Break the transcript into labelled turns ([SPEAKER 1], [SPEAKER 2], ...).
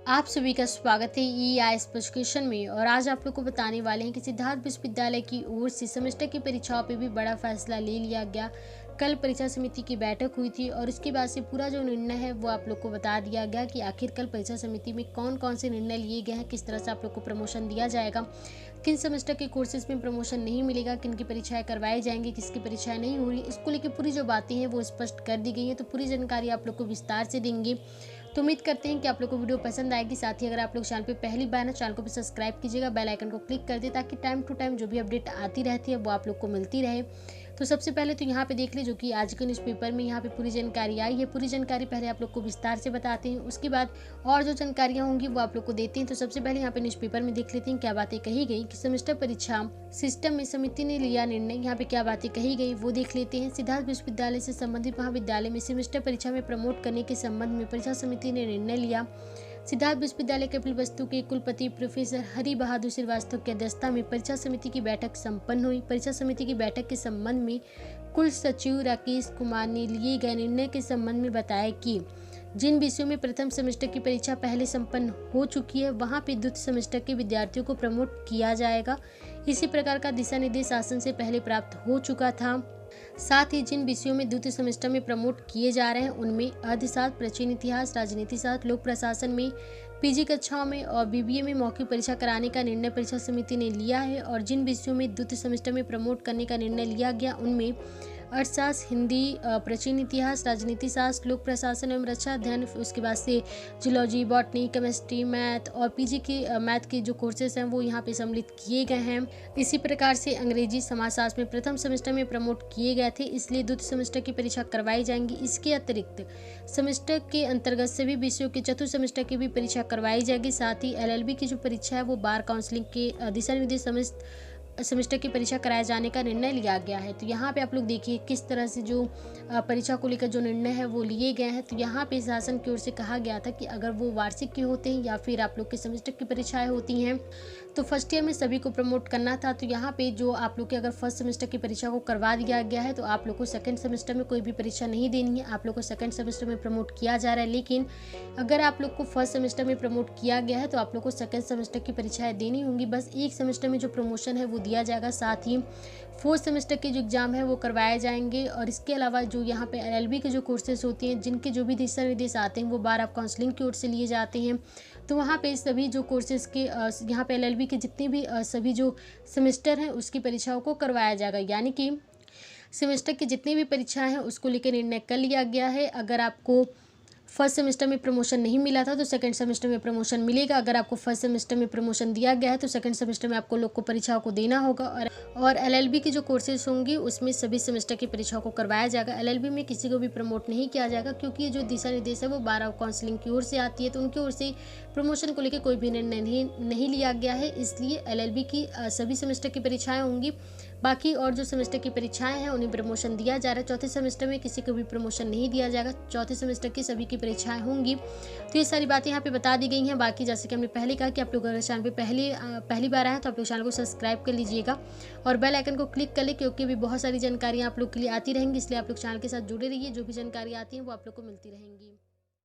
[SPEAKER 1] आप सभी का स्वागत है EIS एजुकेशन में। और आज आप लोग को बताने वाले हैं कि सिद्धार्थ विश्वविद्यालय की ओर से सेमेस्टर की परीक्षाओं पे भी बड़ा फैसला ले लिया गया। कल परीक्षा समिति की बैठक हुई थी और उसके बाद से पूरा जो निर्णय है वो आप लोग को बता दिया गया कि आखिर कल परीक्षा समिति में कौन कौन से निर्णय लिए गए हैं, किस तरह से आप लोग को प्रमोशन दिया जाएगा, किन सेमेस्टर के कोर्सेज में प्रमोशन नहीं मिलेगा, किन की परीक्षाएं करवाई जाएंगी, किसकी परीक्षाएं नहीं हो रही, इसको लेकर पूरी जो बातें हैं वो स्पष्ट कर दी गई हैं। तो पूरी जानकारी आप लोग को विस्तार से देंगे। तो उम्मीद करते हैं कि आप लोग को वीडियो पसंद आएगी। साथ ही अगर आप लोग चैनल पे पहली बार ना, चैनल को भी सब्सक्राइब कीजिएगा, बेल आइकन को क्लिक कर दे ताकि टाइम टू टाइम जो भी अपडेट आती रहती है वो आप लोग को मिलती रहे। तो सबसे पहले तो यहाँ पे देख ले जो कि आज के न्यूज़पेपर में यहाँ पे पूरी जानकारी आई है। पूरी जानकारी पहले आप लोग को विस्तार से बताते हैं, उसके बाद और जो जानकारियाँ होंगी वो आप लोग को देते हैं। तो सबसे पहले यहाँ पे न्यूज़पेपर में देख लेते हैं क्या बातें कही गई कि सेमेस्टर परीक्षा सिस्टम में समिति ने लिया निर्णय। यहाँ पे क्या बातें कही गई वो देख लेते हैं। सिद्धार्थ विश्वविद्यालय से संबंधित महाविद्यालय में सेमेस्टर परीक्षा में प्रमोट करने के संबंध में परीक्षा समिति ने निर्णय लिया। सिद्धार्थ विश्वविद्यालय कपिल वस्तु के कुलपति प्रोफेसर हरि बहादुर श्रीवास्तव की अध्यक्षता में परीक्षा समिति की बैठक संपन्न हुई। परीक्षा समिति की बैठक के संबंध में कुल सचिव राकेश कुमार ने लिए गए निर्णय के संबंध में बताया कि जिन विषयों में प्रथम सेमेस्टर की परीक्षा पहले संपन्न हो चुकी है वहां पे द्वितीय सेमेस्टर के विद्यार्थियों को प्रमोट किया जाएगा। इसी प्रकार का दिशा निर्देश शासन से पहले प्राप्त हो चुका था। साथ ही जिन विषयों में द्वितीय सेमेस्टर में प्रमोट किए जा रहे हैं उनमें अर्थशास्त्र, प्राचीन इतिहास, राजनीति शास्त्र, लोक प्रशासन में PG कक्षाओं में और BBA में मौखिक परीक्षा कराने का निर्णय परीक्षा समिति ने लिया है। और जिन विषयों में द्वितीय सेमेस्टर में प्रमोट करने का निर्णय लिया गया उनमें अर्थशास्त्र, हिंदी, प्राचीन इतिहास, राजनीति शास्त्र, लोक प्रशासन एवं रक्षा अध्ययन, उसके बाद से जूलॉजी, बॉटनी, केमिस्ट्री, मैथ और PG के मैथ के जो कोर्सेज हैं वो यहाँ पे सम्मिलित किए गए हैं। इसी प्रकार से अंग्रेजी, समाजशास्त्र में प्रथम सेमेस्टर में प्रमोट किए गए थे, इसलिए द्वितीय सेमेस्टर की परीक्षा करवाई जाएंगी। इसके अतिरिक्त सेमेस्टर के अंतर्गत सभी विषयों के चतुर्थ सेमेस्टर की भी परीक्षा करवाई जाएगी। साथ ही LLB की जो परीक्षा है वो बार काउंसलिंग के दिशा निर्देश सेमेस्टर की परीक्षा कराए जाने का निर्णय लिया गया है। तो यहाँ पे आप लोग देखिए किस तरह से जो परीक्षा को लेकर जो निर्णय है वो लिए गए हैं। तो यहाँ पे शासन की ओर से कहा गया था कि अगर वो वार्षिक के होते हैं या फिर आप लोग के सेमेस्टर की परीक्षाएं होती हैं तो फर्स्ट ईयर में सभी को प्रमोट करना था। तो यहाँ पे जो आप लोग के अगर फर्स्ट सेमेस्टर की परीक्षा को करवा दिया गया है तो आप लोग को सेकंड सेमेस्टर में कोई भी परीक्षा नहीं देनी है, आप लोग को सेकंड सेमेस्टर में प्रमोट किया जा रहा है। लेकिन अगर आप लोग को फर्स्ट सेमेस्टर में प्रमोट किया गया है तो आप लोग को सेकंड सेमेस्टर की परीक्षाएं देनी होंगी। बस एक सेमेस्टर में जो प्रमोशन है वो दिया जाएगा। साथ ही फोर्थ सेमेस्टर के जो एग्जाम है वो करवाए जाएंगे। और इसके अलावा जो यहाँ पे LLB के जो कोर्सेज होते हैं जिनके जो भी दिशा निर्देश आते हैं वो बार ऑफ काउंसलिंग की ओर से लिए जाते हैं। तो वहाँ पे सभी जो कोर्सेज के यहाँ पे LLB के जितने भी सभी जो सेमेस्टर हैं उसकी परीक्षाओं को करवाया जाएगा। यानी कि सेमेस्टर की जितनी भी परीक्षाएं हैं उसको लेकर निर्णय कर लिया गया है। अगर आपको फर्स्ट सेमेस्टर में प्रमोशन नहीं मिला था तो सेकंड सेमेस्टर में प्रमोशन मिलेगा। अगर आपको फर्स्ट सेमेस्टर में प्रमोशन दिया गया है तो सेकंड सेमेस्टर में आपको लोग को परीक्षाओं को देना होगा। और LLB की जो कोर्सेज होंगी उसमें सभी सेमेस्टर की परीक्षाओं को करवाया जाएगा। LLB में किसी को भी प्रमोट नहीं किया जाएगा क्योंकि ये जो दिशा निर्देश है वो बार ऑफ काउंसलिंग की ओर से आती है। तो उनकी ओर से प्रमोशन को लेकर कोई भी निर्णय नहीं लिया गया है, इसलिए LLB की सभी सेमेस्टर की परीक्षाएँ होंगी। बाकी और जो सेमेस्टर की परीक्षाएं हैं उन्हें प्रमोशन दिया जा रहा है। चौथे सेमेस्टर में किसी को भी प्रमोशन नहीं दिया जाएगा, चौथे सेमेस्टर की सभी की परीक्षाएं होंगी। तो ये सारी बातें यहाँ पे बता दी गई हैं। बाकी जैसे कि हमने पहले कहा कि आप लोग अगर चैनल पे पहली बार आए हैं तो आप लोग चैनल को सब्सक्राइब कर लीजिएगा और बेल आइकन को क्लिक कर ले क्योंकि भी बहुत सारी जानकारियाँ आप लोग के लिए आती रहेंगी, इसलिए आप लोग चैनल के साथ जुड़े रहिए। जो भी जानकारी आती है वो आप लोग को मिलती रहेंगी।